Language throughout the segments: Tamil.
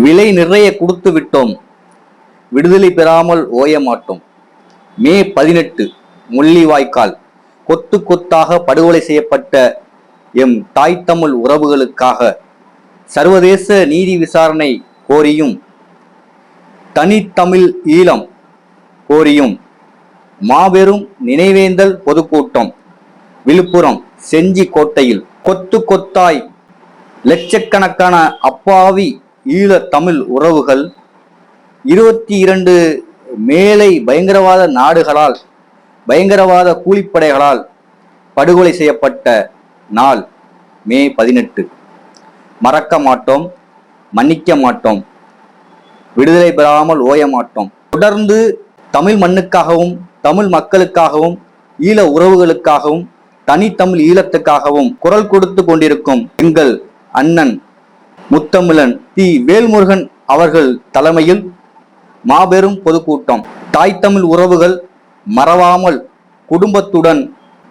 விலை நிறைய கொடுத்து விட்டோம், விடுதலை பெறாமல் ஓய மாட்டோம். மே 18 முள்ளிவாய்க்கால் கொத்து கொத்தாக படுகொலை செய்யப்பட்ட எம் தாய் தமிழ் உறவுகளுக்காக சர்வதேச நீதி விசாரணை கோரியும் தனித்தமிழ் ஈழம் கோரியும் மாபெரும் நினைவேந்தல் பொதுக்கூட்டம் விழுப்புரம் செஞ்சி கோட்டையில். கொத்து கொத்தாய் லட்சக்கணக்கான அப்பாவி ஈழ தமிழ் உறவுகள் 22 மேலை பயங்கரவாத நாடுகளால், பயங்கரவாத கூலிப்படைகளால் படுகொலை செய்யப்பட்ட நாள் மே 18. மறக்க மாட்டோம், மன்னிக்க மாட்டோம், விடுதலை பெறாமல் ஓய மாட்டோம். தொடர்ந்து தமிழ் மண்ணுக்காகவும் தமிழ் மக்களுக்காகவும் ஈழ உறவுகளுக்காகவும் தனித்தமிழ் ஈழத்துக்காகவும் குரல் கொடுத்து கொண்டிருக்கும் எங்கள் அண்ணன் முத்தமிழன் தி. வேல்முருகன் அவர்கள் தலைமையில் மாபெரும் பொதுக்கூட்டம். தாய் தமிழ் உறவுகள் மறவாமல் குடும்பத்துடன்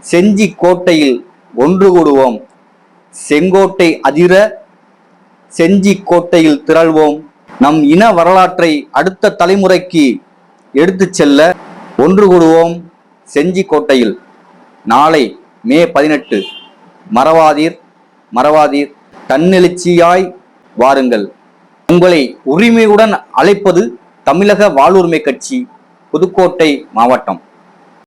செஞ்சி கோட்டையில் ஒன்று கூடுவோம். செங்கோட்டை அதிர செஞ்சி கோட்டையில் திரள்வோம். நம் இன வரலாற்றை அடுத்த தலைமுறைக்கு எடுத்துச் செல்ல ஒன்று கூடுவோம் செஞ்சி கோட்டையில். நாளை மே 18. மறவாதீர், மறவாதீர், தன்னெழுச்சியாய் வாருங்கள். உங்களை உரிமையுடன் அழைப்பது தமிழக வாழ்வுரிமை கட்சி, புதுக்கோட்டை மாவட்டம்.